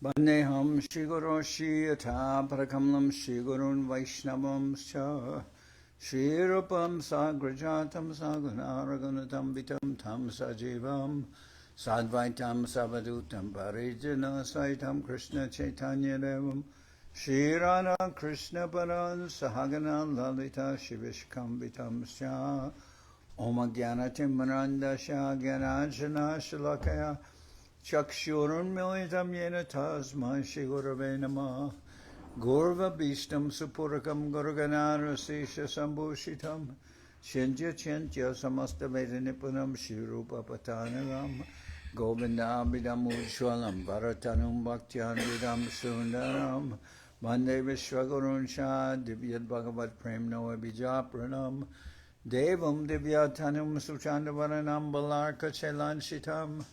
Bandeham Shri Guru Shri Yatha Parakamlam Shri Gurun Vaishnavam Scha Shri Rupam Sagrajatam Sagunaragunatam Vitam Tam Sajivam Sadvaitam Savadutam Parijana Saitam Krishna Chaitanya Devam Shri Radha Krishna Paran Sahagana Lalita Shivishkam Vitam Scha Om Jnana Timmaranda Sha Jnanajana Shalakaya Chakshurunmilitam yena tasma Shri Gurave Namah Gurva Bhishtam Supurakam Guruganara Sesha Sambhushitam Chintya Samasta Veda Nipunam Shri Rupa Patanaram Govinda Abhidam Ujjwalam Bharatanum Bhaktyan Vidam Sundaram Vande Vishwagurun Shah Divyad Bhagavat Prem Noa Bijapranam Devam Divyatanum Suchandavaranam Balarka Chelanchitam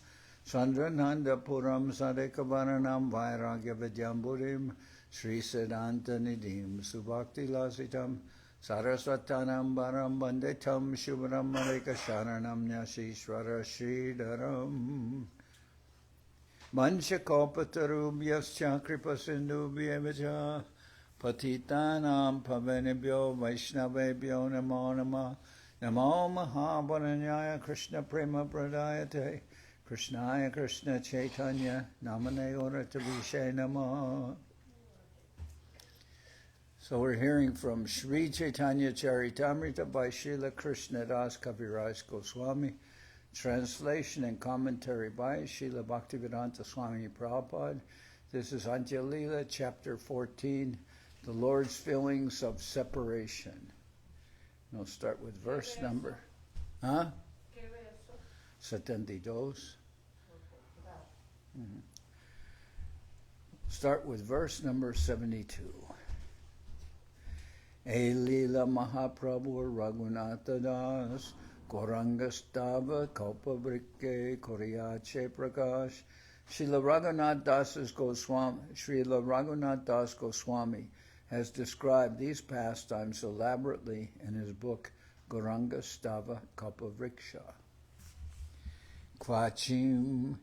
Chandrananda Puram Sadekavaranam Vairagya Vidyamburim Sri Siddhanta Nidhim Subhakti Lasitam Saraswatanam Baram Bandetam Shubharam Mareka Sharanam Nyashishwara Sridharam Manchakopatarubhyascha Kripasindubhyevacha Patitanam Pavanebhyo Vaishnavebhyo Namo Namah Namo Mahavaranyaya Krishna Prema Pradayate Krishnaya Krishna Chaitanya Namane Oratavishe Nama. So we're hearing from Sri Chaitanya Charitamrita by Srila Krishna Das Kaviraj Goswami, translation and commentary by Srila Bhaktivedanta Swami Prabhupada. This is Antya-lila, chapter 14, the Lord's feelings of separation. And we'll start with verse number 72. Start with verse number 72. Lila Mahaprabhu Raghunatha Das Gauranga-stava Kalpavrike Koriyache Prakash. Srila Raghunath Das Goswami has described these pastimes elaborately in his book Gauranga-stava Kalpavriksha. Kvachim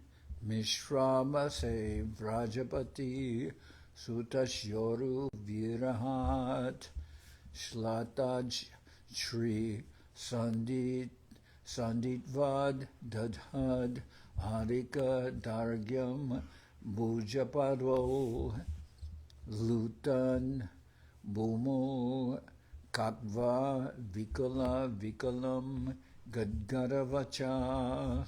Mishrabase Vrajapati Sutashyoru Virahat Shlataj Shri Sanditvad Dadhad Adika Dargyam Bhujapadvo Lutan Bhumo Kakva Vikala Vikalam Gadgaravacha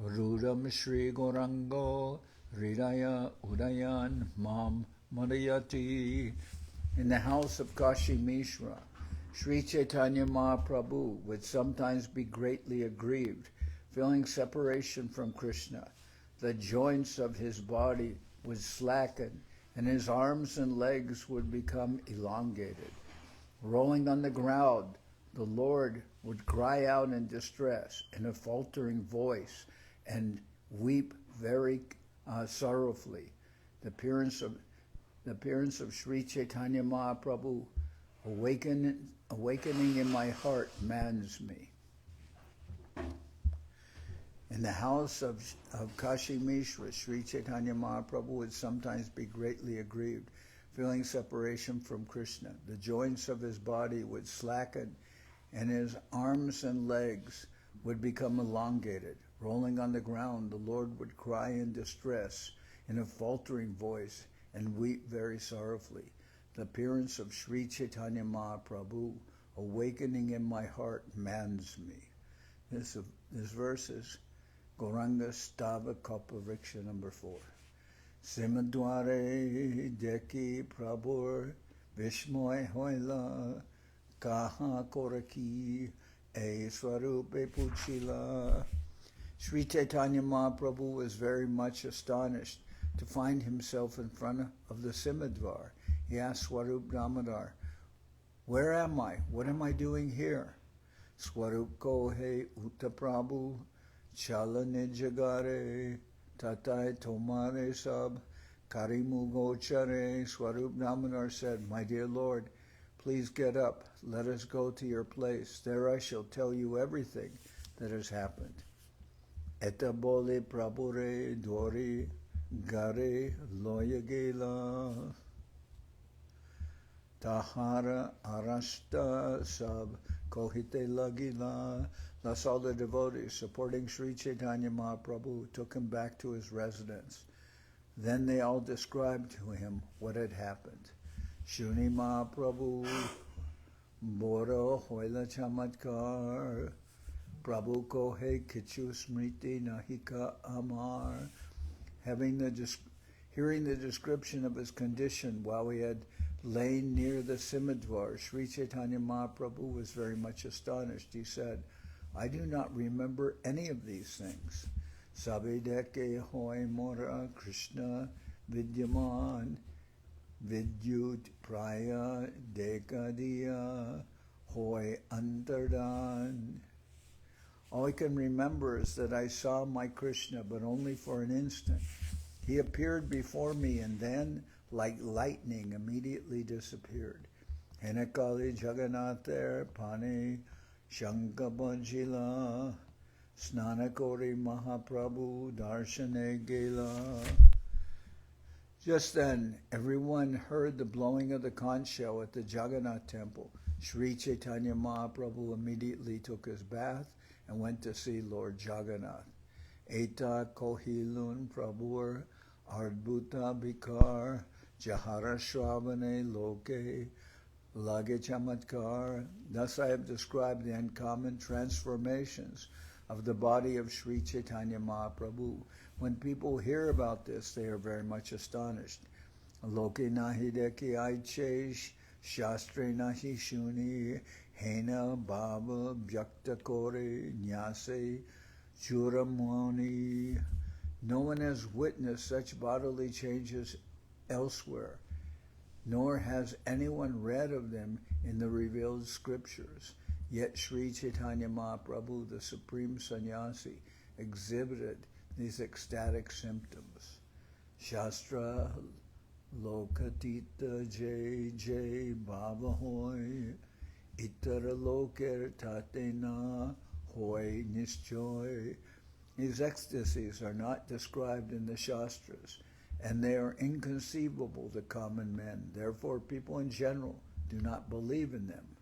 Rudam Shri Gorango Hridaya Udayan Mam Madayati. In the house of Kashi Mishra, Sri Chaitanya Mahaprabhu would sometimes be greatly aggrieved, feeling separation from Krishna. The joints of his body would slacken, and his arms and legs would become elongated. Rolling on the ground, the Lord would cry out in distress in a faltering voice and weep very sorrowfully. The appearance of Sri Chaitanya Mahaprabhu awakening in my heart mans me. In the house of Kashi Mishra, Sri Chaitanya Mahaprabhu would sometimes be greatly aggrieved, feeling separation from Krishna. The joints of his body would slacken, and his arms and legs would become elongated. Rolling on the ground, the Lord would cry in distress in a faltering voice and weep very sorrowfully. The appearance of Sri Chaitanya Mahaprabhu awakening in my heart mans me. This verse is Gauranga-stava Kalpavriksha number 4. Simha-dvara deki prabhur vishmoy hoila kaha koraki swarupe puchila. Sri Chaitanya Mahaprabhu was very much astonished to find himself in front of the Simha-dvara. He asked Swarup Damodar, "Where am I? What am I doing here?" Swarup kohe uta prabhu chala nijagare tatai tomare sab karimu gochare. Swarup Damodar said, "My dear Lord, please get up. Let us go to your place. There I shall tell you everything that has happened." Eta bole prabhure dori gare loyagela. Tahara arashta sab kohite lagila. Thus all the devotees supporting Sri Chaitanya Mahaprabhu took him back to his residence. Then they all described to him what had happened. Shuni Mahaprabhu, Boro Hoila Chamatkar, Prabhu Kohe Kichu Smriti Nahika Amar. Hearing the description of his condition while he had lain near the Simha-dvara, Sri Chaitanya Mahaprabhu was very much astonished. He said, I do not remember any of these things. Sabedeke hoy mora Krishna vidyaman vidyut praya dekadiya hoy antardan. All I can remember is that I saw my Krishna, but only for an instant. He appeared before me and then, like lightning, immediately disappeared. Henekali Jagannath Pane Shankabajila Snanakori Mahaprabhu Darshane Gela. Just then, everyone heard the blowing of the conch shell at the Jagannath temple. Sri Chaitanya Mahaprabhu immediately took his bath and went to see Lord Jagannath. Eta Kohilun Prabhur Ardbhuta Bikar Jahara Shravane Loke Lage Chamatkar. Thus I have described the uncommon transformations of the body of Sri Chaitanya Mahaprabhu. When people hear about this, they are very much astonished. Loke nahi deki aichesh, shastre nahi shuni, hena baba bhyakta kore nyase churamoni. No one has witnessed such bodily changes elsewhere, nor has anyone read of them in the revealed scriptures. Yet Sri Chaitanya Mahaprabhu, the supreme sannyasi, exhibited these ecstatic symptoms. Shastra lokatita jay jay baba hoy itara loker tatena hoy nischoy. These ecstasies are not described in the Shastras, and they are inconceivable to common men. Therefore, people in general do not believe in them.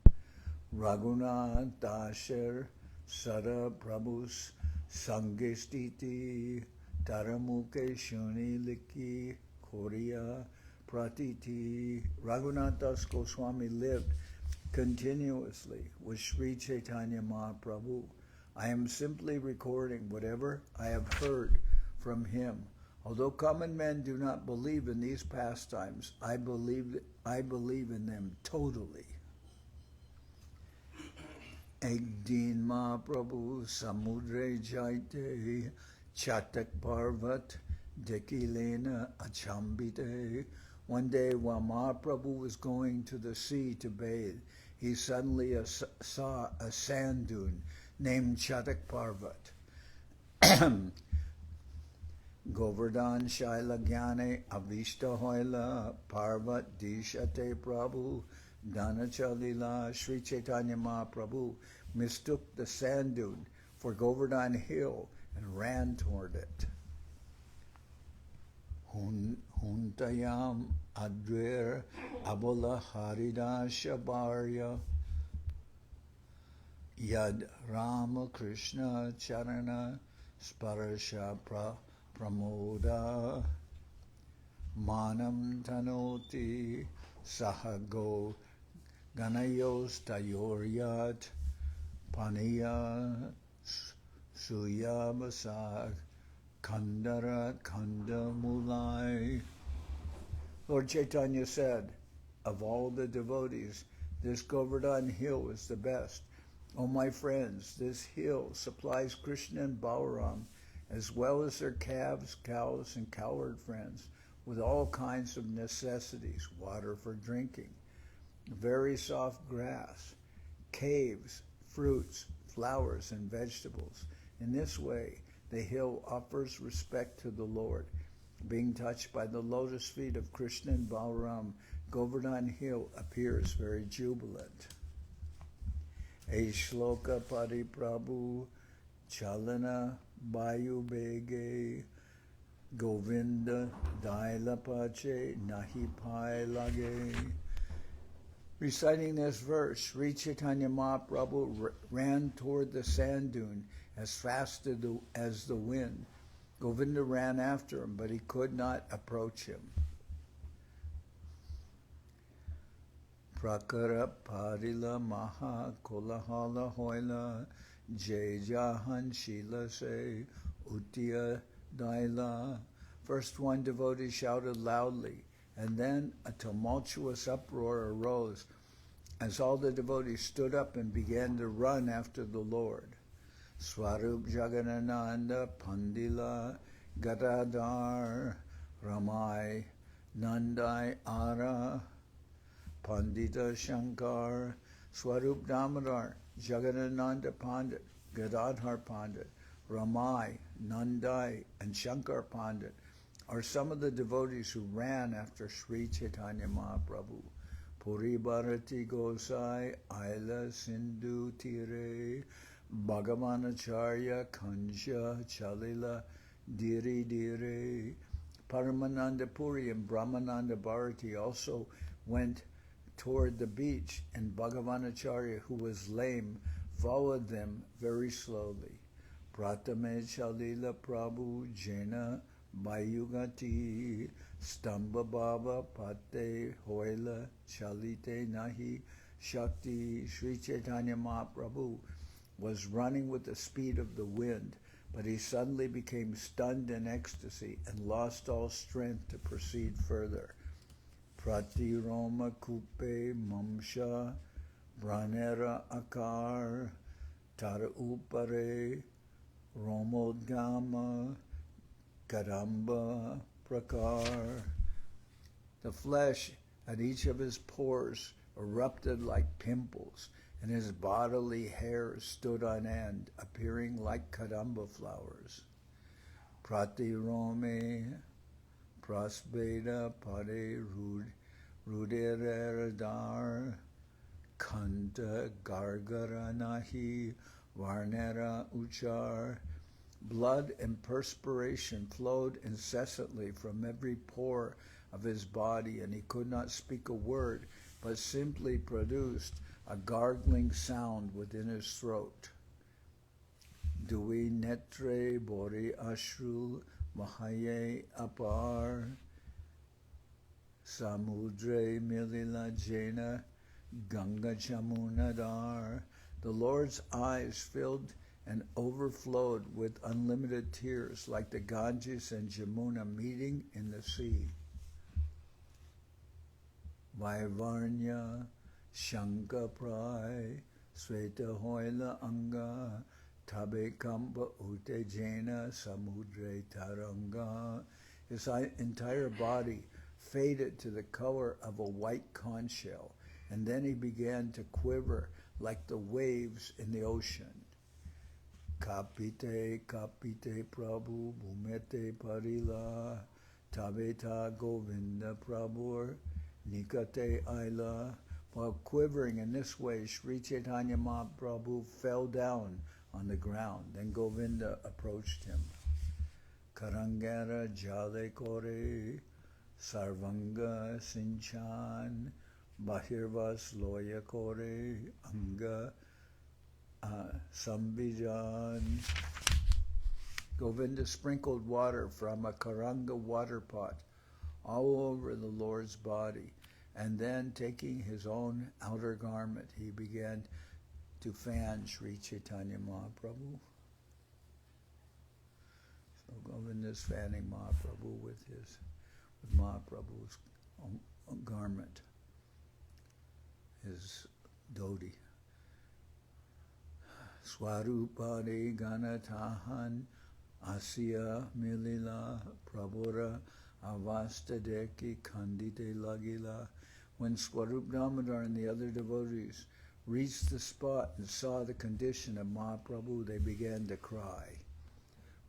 Raghunath Dasher Sara Prabhus Sangestiti Taramuke Shuni Liki Korea Pratiti. Raghunath Das Goswami lived continuously with Sri Chaitanya Mahaprabhu. I am simply recording whatever I have heard from him. Although common men do not believe in these pastimes, I believe in them totally. Ekdin Mahaprabhu Samudre Jaite Chataka-parvat Dekilena Achambite. One day while Mahaprabhu was going to the sea to bathe, he suddenly saw a sand dune named Chataka-parvat. Govardhan Shaila Gyane Avishta Hoila Parvat Dishate Prabhu Antya-lila. Sri Chaitanya Mahaprabhu mistook the sand dune for Govardhan Hill and ran toward it. Huntayam Adver Abola Haridasha Bharya Yad Rama Krishna Charana Sparasha Pramoda Manam Tanoti Sahago Ganayos Tayoryat Paniya Suyabasag Kandara Kandamulai. Lord Chaitanya said, of all the devotees, this Govardhan hill is the best. O my friends, this hill supplies Krishna and Balaram, as well as their calves, cows, and cowherd friends, with all kinds of necessities, water for drinking, very soft grass, caves, fruits, flowers, and vegetables. In this way, the hill offers respect to the Lord. Being touched by the lotus feet of Krishna and Balaram, Govardhan Hill appears very jubilant. A shloka pari prabhu chalana bayu bege Govinda daila pache nahi pai lage. Reciting this verse, Sri Chaitanya Mahaprabhu ran toward the sand dune as fast as the wind. Govinda ran after him, but he could not approach him. Prakara parila maha kolahala hoila jay jahan shila se utya daila. First one devotee shouted loudly, and then a tumultuous uproar arose as all the devotees stood up and began to run after the Lord. Swarup Jagannath Pandila Gadadhar Ramai Nandai Ara Pandita Shankar Swarup Damodar Jagannath Pandit Gadadhar Pandit Ramai Nandai and Shankar Pandit are some of the devotees who ran after Sri Chaitanya Mahaprabhu. Puri Bharati Gosai Aila Sindhu Tire Bhagavanacharya Kansha Chalila Diri Dire. Paramananda Puri and Brahmananda Bharati also went toward the beach, and Bhagavanacharya, who was lame, followed them very slowly. Pratame Chalila Prabhu Jena Bayugati Stamba Baba Pate Hoila Chalite Nahi Shakti. Sri Chaitanya Mahaprabhu was running with the speed of the wind, but he suddenly became stunned in ecstasy and lost all strength to proceed further. Prati Roma Kupe Mamsha Branera Akar Tara Upare Romodgama Kadamba Prakar. The flesh at each of his pores erupted like pimples, and his bodily hairs stood on end, appearing like kadamba flowers. Prati Rome Prasbeda Pade Ruderadar Kanta Gargara Nahi Varnera Uchar. Blood and perspiration flowed incessantly from every pore of his body, and he could not speak a word, but simply produced a gargling sound within his throat. Dui netre bori ashru mahaye apar samudre milila jena ganga chamunadar. The Lord's eyes filled and overflowed with unlimited tears, like the Ganges and Jamuna meeting in the sea. Vaivarnya Shanka Prai Sveta Hoila Anga Tabe Kamba Ute Jena Samudre Taranga. His entire body faded to the color of a white conch shell, and then he began to quiver like the waves in the ocean. Kapite, kapite Prabhu, bhumete parila, tabeta Govinda Prabhu, nikate aila. While quivering in this way, Sri Chaitanya Mahaprabhu fell down on the ground. Then Govinda approached him. Karangara jale kore, sarvanga sinchan, bahirvas loya kore, anga Sambijan. Govinda sprinkled water from a Karanga water pot all over the Lord's body, and then taking his own outer garment, he began to fan Sri Chaitanya Mahaprabhu. So Govinda is fanning Mahaprabhu with Mahaprabhu's garment, his dhoti. Swarupade Ganatahan Asya Milila Prabhura Avastadeki Kandite Lagila. When Swarup Damodar and the other devotees reached the spot and saw the condition of Mahaprabhu, they began to cry.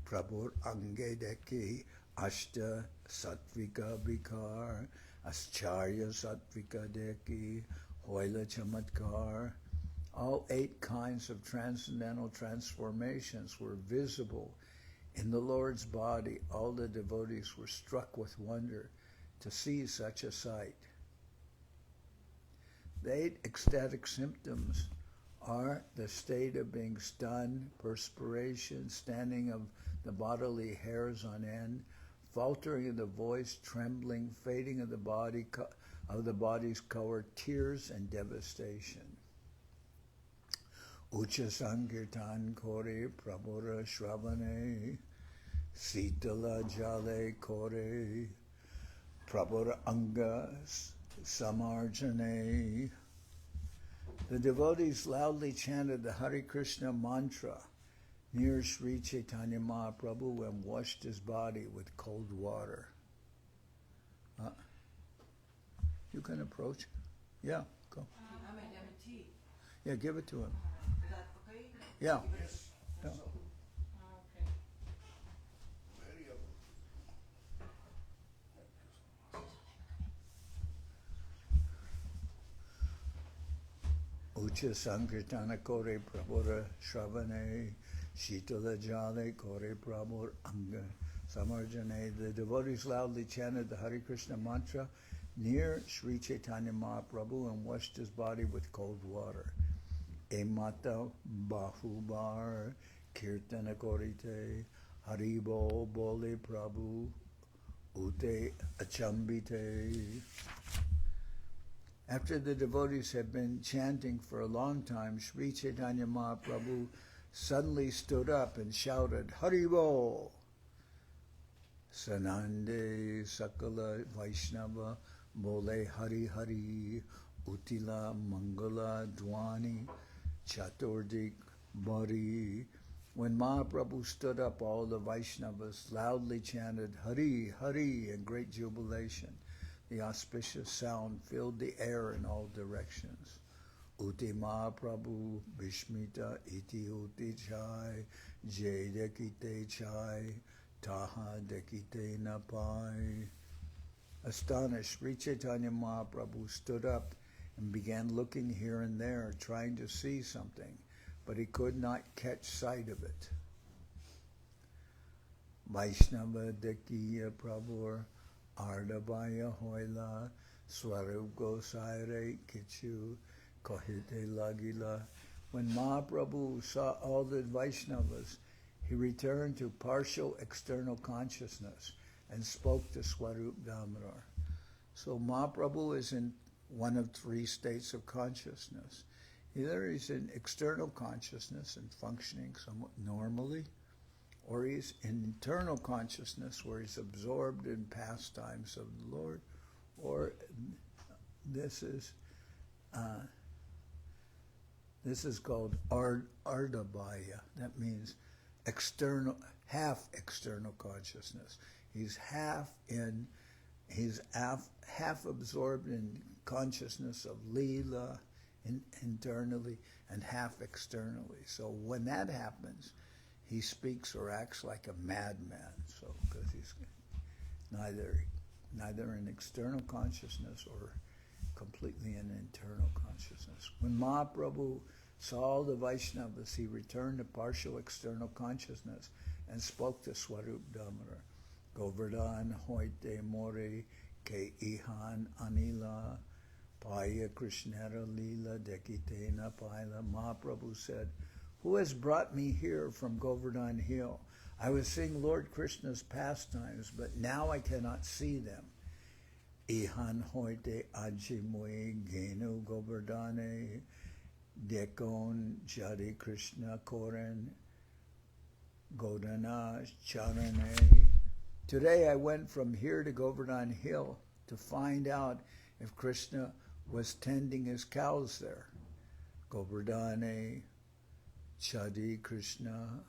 Prabhur Angedeki Ashta Satvika Bikar Ascharya Satvika Deki Hoila Chamatkar. All 8 kinds of transcendental transformations were visible In the Lord's body, all the devotees were struck with wonder to see such a sight. The 8 ecstatic symptoms are the state of being stunned, perspiration, standing of the bodily hairs on end, faltering of the voice, trembling, fading of the body's color, tears, and devastation. Ucha Sankirtan Kore Prabhura Shravane Sitala Jale Kore Prabhura Anga Samarjane. The devotees loudly chanted the Hare Krishna mantra near Sri Chaitanya Mahaprabhu and washed his body with cold water. You can approach. Yeah, go. I might have a tea. Yeah, give it to him. Is that okay? Yeah. Yes. Yeah. Okay. Ucha Sankirtana Kore Prabhura Shravane Shitala Jale Kore Prabhur Anga Samarjane. The devotees loudly chanted the Hare Krishna mantra near Sri Chaitanya Mahaprabhu and washed his body with cold water. Emata Bahubar Kirtana Korite Haribo Bole Prabhu Ute Achambite. After the devotees had been chanting for a long time, Sri Chaitanya Mahaprabhu suddenly stood up and shouted, Haribo! Sanande Sakala Vaishnava Bole Hari Hari Utila Mangala Dwani Chaturdik Bari. When Mahaprabhu stood up, all the Vaishnavas loudly chanted Hari Hari in great jubilation. The auspicious sound filled the air in all directions. Uti Mahaprabhu Bhishmita iti uti chai Jai dekite chai Taha dekite napai. Astonished, Sri Chaitanya Mahaprabhu stood up and began looking here and there, trying to see something, but he could not catch sight of it. Vaishnava Dekiya Prabhur Ardabaya Hoila Swarup Gosaire Kichu Kohite Lagila. When Mahaprabhu saw all the Vaishnavas, he returned to partial external consciousness and spoke to Swarup Damodar. So Mahaprabhu is in one of 3 states of consciousness. Either he's in external consciousness and functioning somewhat normally, or he's in internal consciousness where he's absorbed in pastimes of the Lord, or this is called Ardabhaya. That means external, half external consciousness. He's half absorbed in consciousness of Leela internally and half externally. So when that happens, he speaks or acts like a madman. So because he's neither in external consciousness or completely in internal consciousness. When Mahaprabhu saw all the Vaishnavas, he returned to partial external consciousness and spoke to Swarup Damodar. Govardhan hoite more ke ihan anila paya krishnara lila dekitena paila. Mahaprabhu said, who has brought me here from Govardhan Hill? I was seeing Lord Krishna's pastimes, but now I cannot see them. Ihan hoite ajimui genu Govardhane dekon jadi Krishna koren godana charane. Today I went from here to Govardhan Hill to find out if Krishna was tending his cows there. Govardhane Chadi Krishna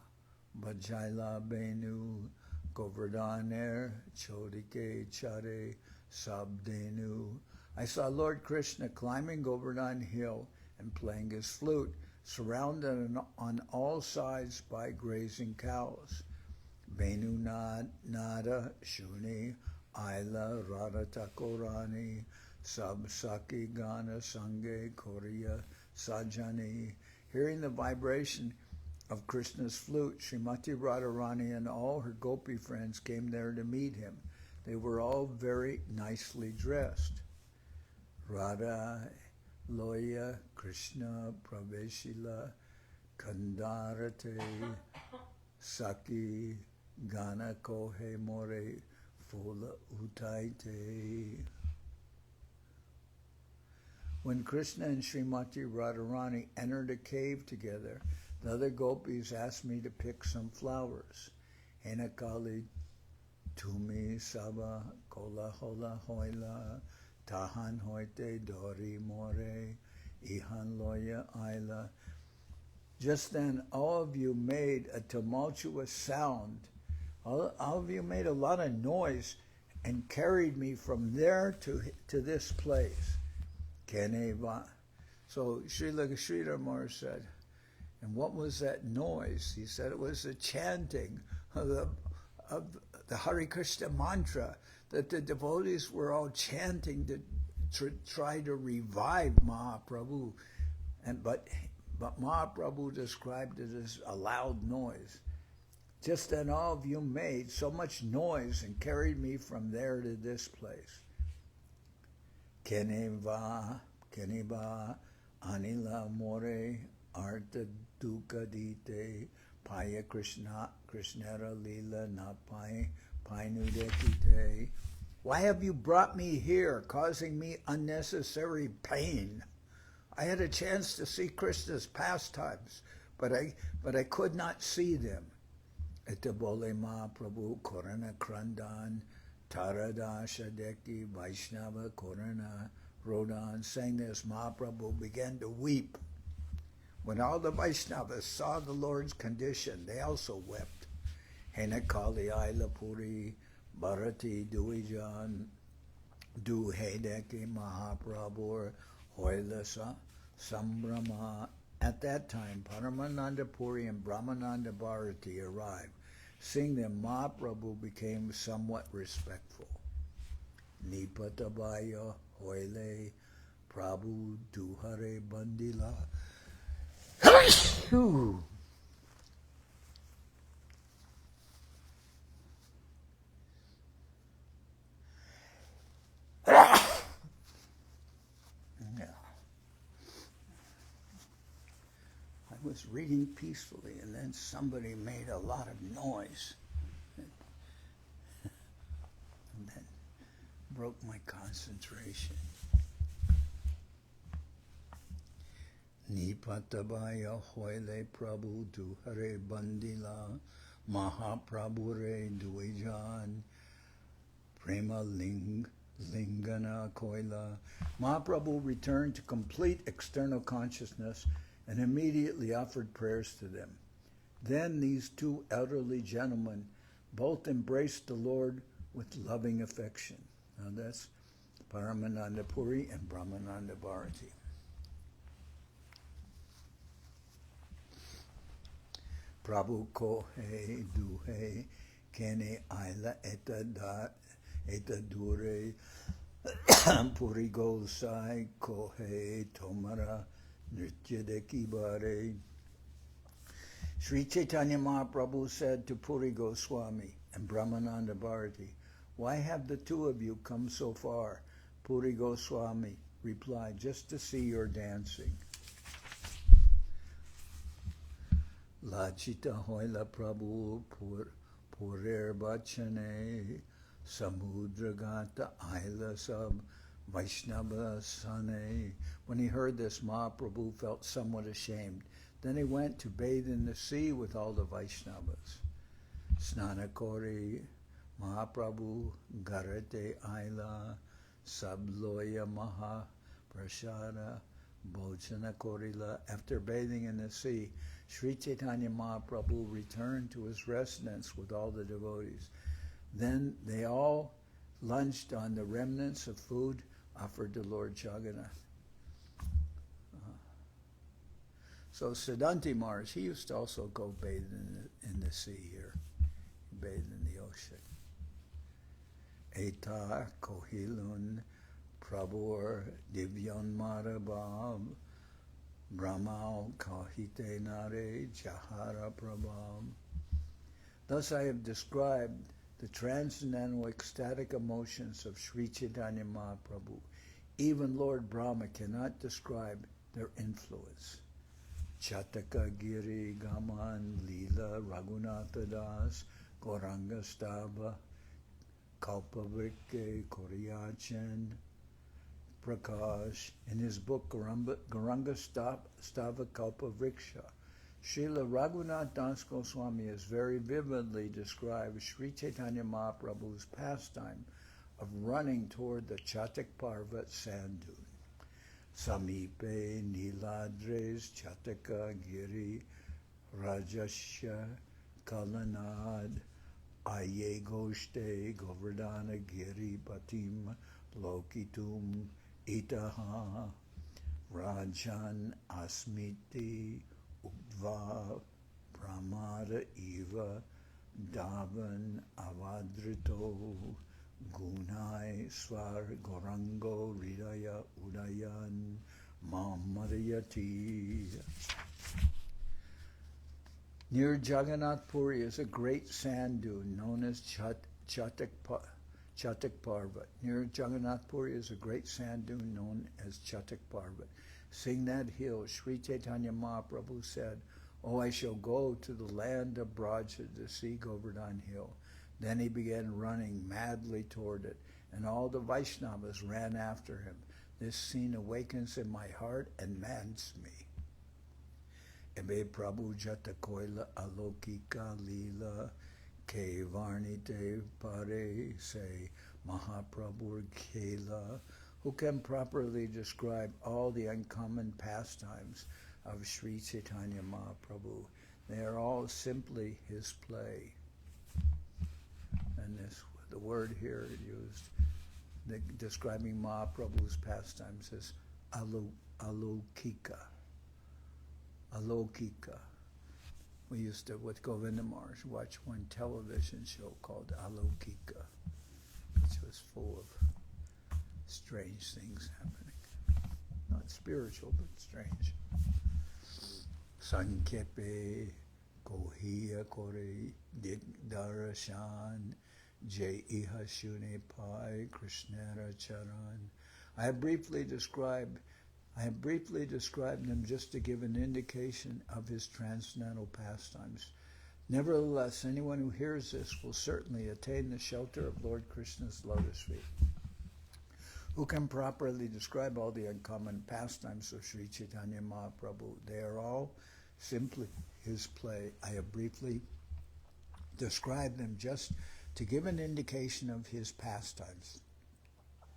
Bajaila Benu Govardhaner Chodike Chare Sabdenu. I saw Lord Krishna climbing Govardhan Hill and playing his flute, surrounded on all sides by grazing cows. Benu Nada Shuni Aila Radha Takorani Sab Saki Gana Sange Korea Sajani. Hearing the vibration of Krishna's flute, Srimati Radharani and all her gopi friends came there to meet him. They were all very nicely dressed. Radha, Loya, Krishna, Praveshila, Kandarate, Saki, Gana Kohe More, Fola Utaite. When Krishna and Srimati Radharani entered a cave together, the other gopis asked me to pick some flowers. Henakali, Tumi, Saba, Kola Hola Hoila, Tahan Hoite, Dori More, Ihan Loya Aila. Just then, all of you made a tumultuous sound. All of you made a lot of noise and carried me from there to this place. Keneva. So Srila Sridhar Maharaj said, and what was that noise? He said it was the chanting of the Hare Krishna mantra that the devotees were all chanting to try to revive Mahaprabhu. But Mahaprabhu described it as a loud noise. Just then all of you made so much noise and carried me from there to this place. Keneva, Anila More, Arta Dukadite, Paya Krishnara Lila Napai, Painudekite. Why have you brought me here, causing me unnecessary pain? I had a chance to see Krishna's pastimes, but I could not see them. Etabole Mahaprabhu Korana Krandan, Tarada Shadeki, Vaishnava Korana Rodan. Saying this, Mahaprabhu began to weep. When all the Vaishnavas saw the Lord's condition, they also wept. Henakali Aila Puri, Bharati Duijan, Du Hedeki Mahaprabhu, Hoilasa, Sambrama. At that time, Paramananda Puri and Brahmananda Bharati arrived. Seeing them, Mahaprabhu became somewhat respectful. Nipatabaya Hoile Prabhu Duhare Bandila. I was reading peacefully, and then somebody made a lot of noise, and then broke my concentration. Nipatabaya Hoile Prabhu Duhare Bandila Mahaprabhu Re Duijan Prema Lingana Koila. Mahaprabhu returned to complete external consciousness and immediately offered prayers to them. Then these two elderly gentlemen both embraced the Lord with loving affection. Now that's Paramananda Puri and Brahmananda Bharati. Prabhu Kohe Duhe Kene Aila Eta Dure Puri Gosai Kohe Tomara Nritya Deki Bare. Sri Chaitanya Mahaprabhu said to Puri Goswami and Brahmananda Bharati, "Why have the two of you come so far?" Puri Goswami replied, "Just to see your dancing." Lachita Hoila Prabhu Purer Bachane Samudragata Aila Sab Vaishnava Sane. When he heard this, Mahaprabhu felt somewhat ashamed. Then he went to bathe in the sea with all the Vaishnavas. Snanakori Mahaprabhu Garate Aila Sabloya Maha Prashada Bhojana Korila. After bathing in the sea, Sri Chaitanya Mahaprabhu returned to his residence with all the devotees. Then they all lunched on the remnants of food offered to Lord Jagannath. So Siddhanti Maharaj, he used to also go bathe in the sea here. He bathed in the ocean. Eta Kohilun Prabhur Divyan Marabhav Brahmao kahite nare jahara prabham. Thus I have described the transcendental ecstatic emotions of Sri Chaitanya Mahaprabhu. Even Lord Brahma cannot describe their influence. Chataka-giri gaman lila Raghunatha das Gauranga stava kalpavrike koriyachan Prakash. In his book Gauranga Stava Kalpavriksha, Srila Raghunath Das Goswami has very vividly described Sri Chaitanya Mahaprabhu's pastime of running toward the Chataka-parvat sand dune. Samipe Niladres Chataka-giri Rajasya Kalanad Ayegoshte Govardhana Giri Patim Lokitum Itaha Rajan Asmiti Udva Pramada Eva Davan Avadrito Gunai Swar Gorango Ridaya Udayan Mamadayati. Near Jagannath Puri is a great sand dune known as Chataka-parvat. Near Jagannath Puri is a great sand dune known as Chataka-parvat. Seeing that hill, Sri Chaitanya Mahaprabhu said, "Oh, I shall go to the land of Braja to see Govardhan hill." Then he began running madly toward it, and all the Vaishnavas ran after him. This scene awakens in my heart and mads me. Ebe Prabhu Jata Koila Alokika Lila Ke Varnite Pare Se Mahaprabhu Kela. Who can properly describe all the uncommon pastimes of Sri Chaitanya Mahaprabhu? They are all simply his play. And the word here used describing Mahaprabhu's pastimes is alokika. Alokika. We used to, with Govinda Maharaj, watch one television show called Alokika, which was full of strange things happening. Not spiritual, but strange. Sankepe Kohiya Kore Digdarashan Jai Iha Shune Pai Krishnara Charan. I have briefly described them just to give an indication of his transcendental pastimes. Nevertheless, anyone who hears this will certainly attain the shelter of Lord Krishna's lotus feet. Who can properly describe all the uncommon pastimes of Sri Chaitanya Mahaprabhu? They are all simply his play. I have briefly described them just to give an indication of his pastimes.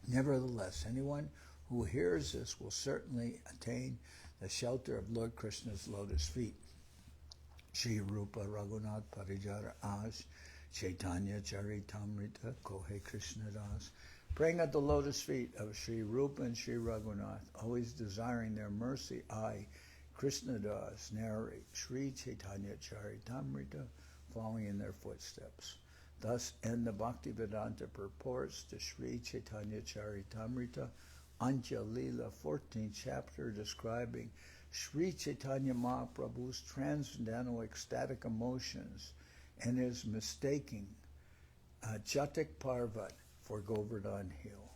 Nevertheless, anyone who hears this will certainly attain the shelter of Lord Krishna's lotus feet. Shri Rupa Raghunath Parijara As Chaitanya Charitamrita Kohe Krishna Das. Praying at the lotus feet of Sri Rupa and Sri Raghunath, always desiring their mercy, I, Krishna Das, narrate Sri Chaitanya Charitamrita, following in their footsteps. Thus end the Bhaktivedanta purports to Sri Chaitanya Charitamrita, Antya-lila, 14th chapter, describing Sri Chaitanya Mahaprabhu's transcendental ecstatic emotions and his mistaking Chataka-parvat for Govardhan hill.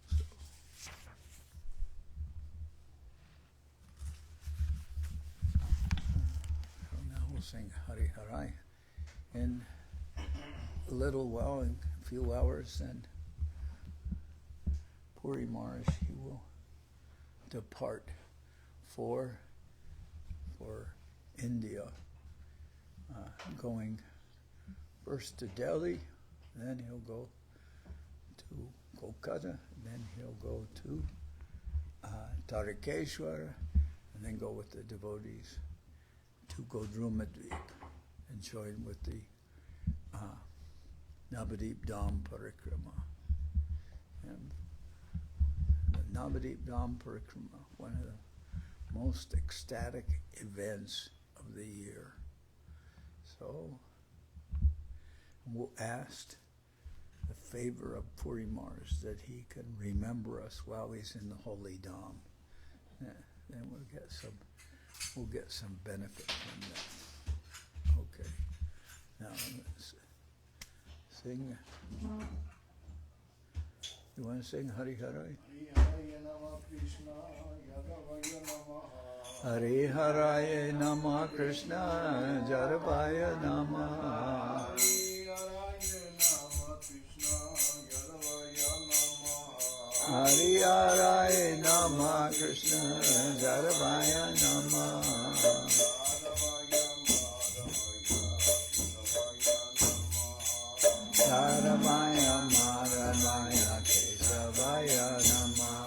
So now we'll sing Hari Harai in a little while, in a few hours, and Puri Maharaj, he will depart for India, going first to Delhi, then he'll go to Kolkata, then he'll go to Tarakeshwar, and then go with the devotees to Godrumadweep and join with the Navadip Dham Parikrama. And the Navadip Dham Parikrama, one of the most ecstatic events of the year. So we'll ask the favor of Puri Maharaj that he can remember us while he's in the holy Dham. then we'll get some benefit from that. Okay. Now let's sing. You want to sing Hari Hari? Hari Haraya Namah Krishna Jaravaya Namah. Hari Haraya Namah Krishna Jaravaya Namah. Jaravaya Maravaya Kesavaya Namah.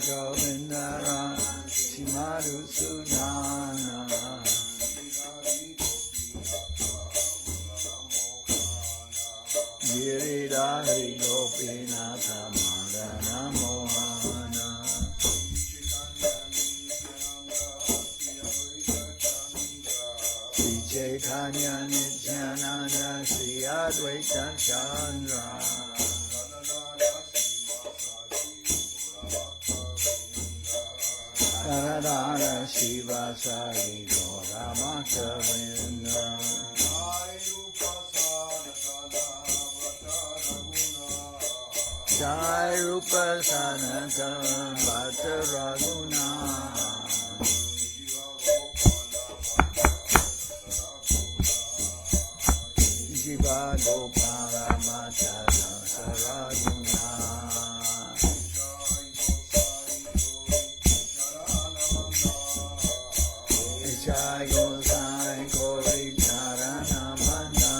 Govinda and Swarup Damodar. Giridhari Gopinatha Madana Mohana. Sri Chaitanya Nityananda Sri Advaita Chandra. Radha Shiva Sari Govinda. Jai Rupa Sanatana Bhatta Raguna. Jiva Gopala Bhatta Saraguna. Jai Gosai Kori Charana Banda.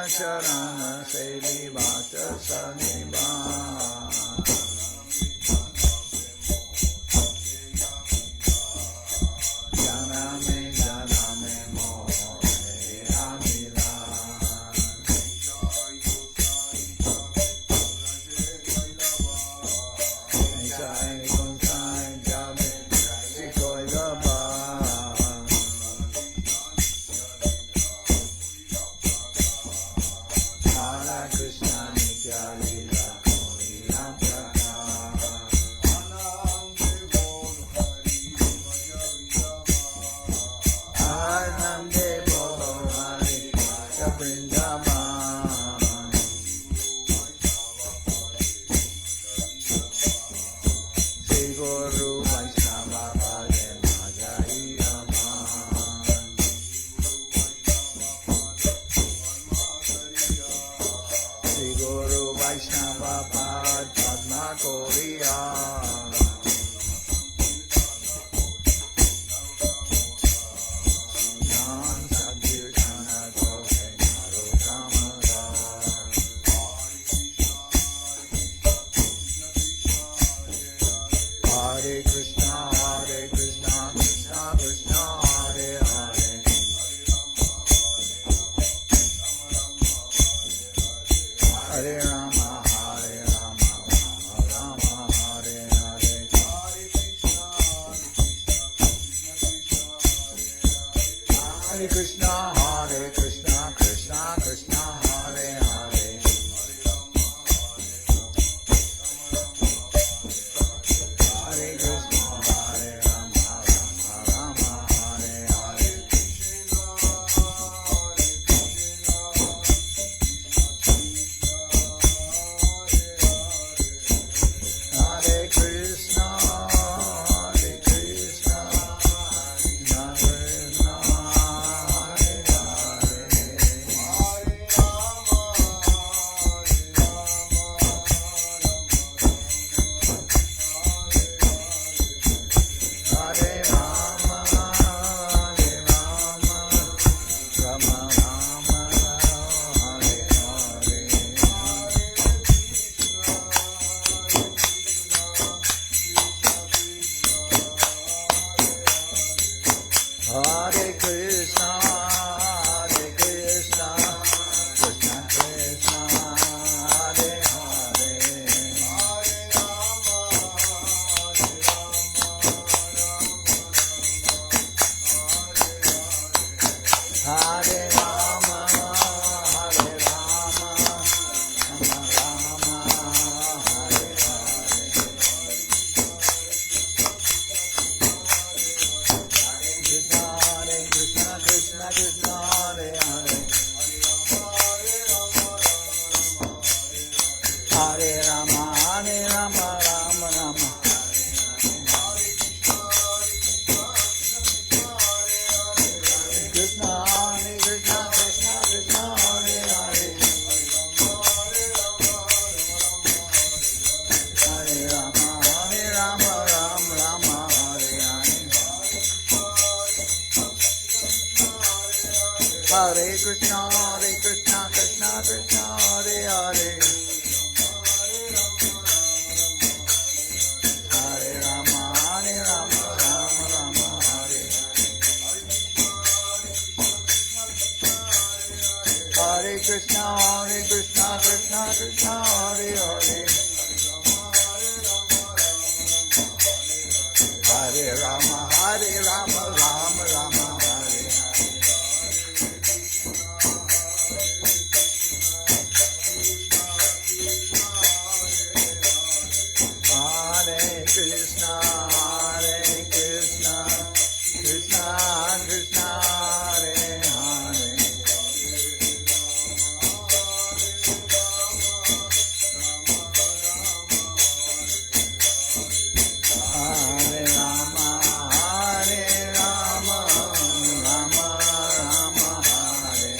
Charana Sevi Bhata Saniba. Janame Mohe Amila. Jai Gosai Jame Sikoi Gaba. Krishna Antya-lila Anande Bolo Hari Vrindaban. Sri Guru Vaishnava Bhajan Bhajai Aman. Sri Guru Vaishnava Bhad Padma Koriya. Nam Sankirtana Koke Narotam Hare Rama, Rama Rama. Krishna, Hare Krishna, Krishna Krishna, Hare Hare. Hare Rama, Rama Rama, Hare Hare. Hare Krishna, Krishna Krishna, Hare Hare. Hare Rama, Rama Rama, Hare. Hare Krishna, Krishna Krishna, Hare Hare. Hare Rama, Rama Rama, Hare. Hare Krishna, Krishna Krishna, Hare Hare. Hare Rama, Rama Rama, Hare.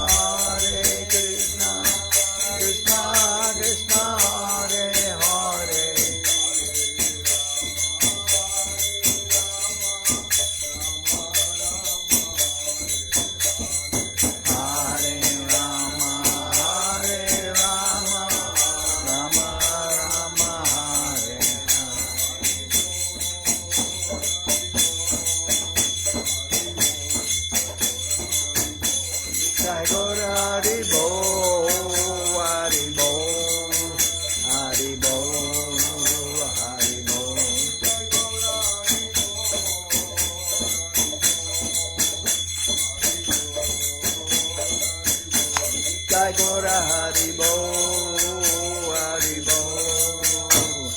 Hare Krishna, Krishna Krishna, Hare Hare. Hare Rama, Rama Rama, Hare Jai Gaura Hari Bo, Hari Bo, Hari Bo, Hari Bo. Jai Gaura Hari Bo, Hari Bo,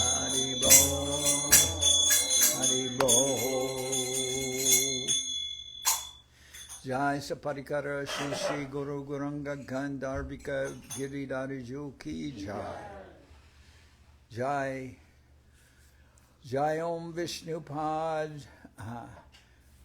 Hari Bo, Hari Bo. Jai Saparikara Shri Shri Guru Guranga Gandharvika Giridhariju Ki Jai. Jai Jai Om Vishnupad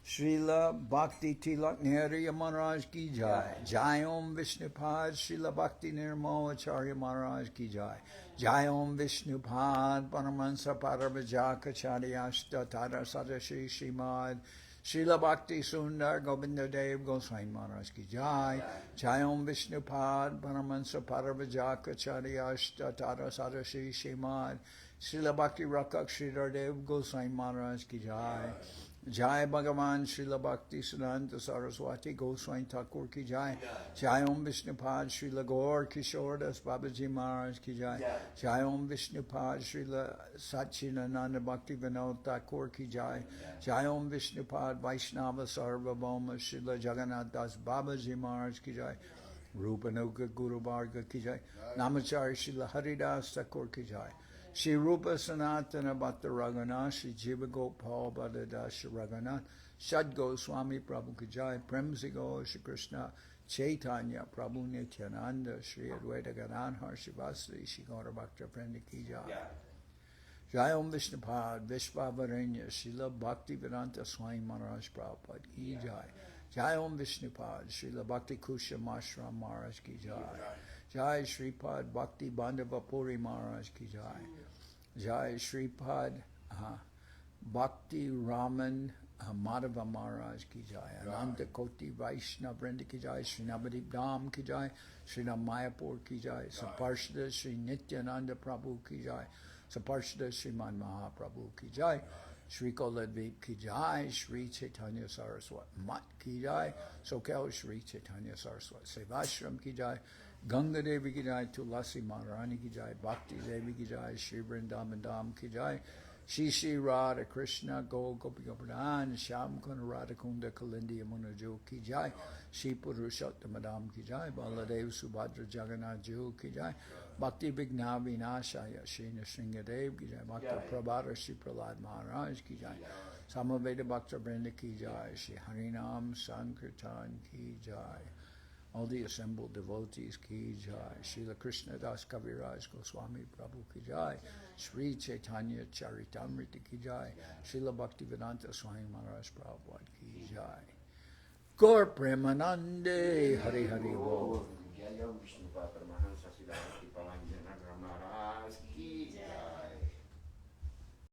Srila Bhakti Tilak Nehariya Maharaj Ki Jai. Jai Om Vishnupad Srila Bhakti Nirmal Acharya Maharaj Ki Jai. Jai Om Vishnupad Paramahansa Paravajakacharya Tara Sadashi Srimad Srila Bhakti Sundar Govinda Dev Goswami Maharaj Ki Jai. Jai Om Vishnupad Paramahansa Paravajakacharya Tara Sadashi Srimad Srila Bhakti Rakak Sridhar Dev Goswami Maharaj Ki Jai. Jai Bhagavan Srila Bhakti Siddhanta Saraswati Goswami Thakur Ki Jai. Jai Om Vishnupad Srila Gaur Kishore Das Babaji Maharaj Ki Jai. Jai Om Vishnupad Srila Satchidananda Bhakti Vinod Thakur Ki Jai. Jai Om Vishnupad Vaishnava Sarvabhauma Srila Jagannath Das Babaji Maharaj Ki Jai. Rupanuga Guru Varga Ki Jai. Namachari Srila Haridas Thakur Ki Jai. Shri Rupa Sanatana Bhatta Raghunath, Shri Jiva Gopal Bhadadash Raghunath, Shad Goswami Prabhu Ki Jai, Premsi Go Shri Krishna, Chaitanya Prabhu Nityananda, Shri Advaita Gadadhar Shivasri, Shri Gaura Bhakta Prendi Ki Jai. Jai Om Vishnupad, Vishvavaranya, Srila Bhakti Vedanta Swami Maharaj Prabhupada Ki Jai. Jai Om Vishnupad, Srila Bhakti Kusha Mashram Maharaj Ki Jai. Jai Shripad Bhakti Bandhava Puri Maharaj Ki Jai. Jai Shripad Bhakti Raman Madhava Maharaj Ki Jai. Ananta Koti Vaishnav Vrinda Ki Jai. Sri Navadip Dham Ki Jai. Sri Mayapur Ki Jai. Saparshada Sri Nityananda Prabhu Ki Jai. Saparshada Sriman Mahaprabhu Ki Jai. Sri Koladvip Ki Jai. Sri Chaitanya Saraswat Mat Ki Jai. Sokel Sri Chaitanya Saraswat Sevashram Ki Jai. Ganga Devi Ki Jai, Tulasi Maharani Ki Jai, Bhakti Devi Ki Jai, Shri Vrindaban Dham Ki Jai, Shri Shri Radha Krishna, Gopi Govardhan, Shyam Kunda Radha Kunda Kalindi Yamuna Jo Ki Jai, Shri Purushottam Dham Ki Jai, Baladev Subhadra Jagannath Jo Ki Jai, Bhakti Vigna Vinashaya Shri Nrsingadev ki jai. Bhakta Prabhara Shri Prahlad Maharaj ki jai. Samaveda Bhakta Vrinda ki jai. Shri Harinam Sankirtan ki jai. All the assembled devotees ki jai. Srila Krishna Das Kaviraj Goswami Prabhu ki jai. Sri Chaitanya Charitamrita ki jai. Srila Bhaktivedanta Swami Maharaj Prabhupada ki jai. Gaur Premanande Hari Hari Bol.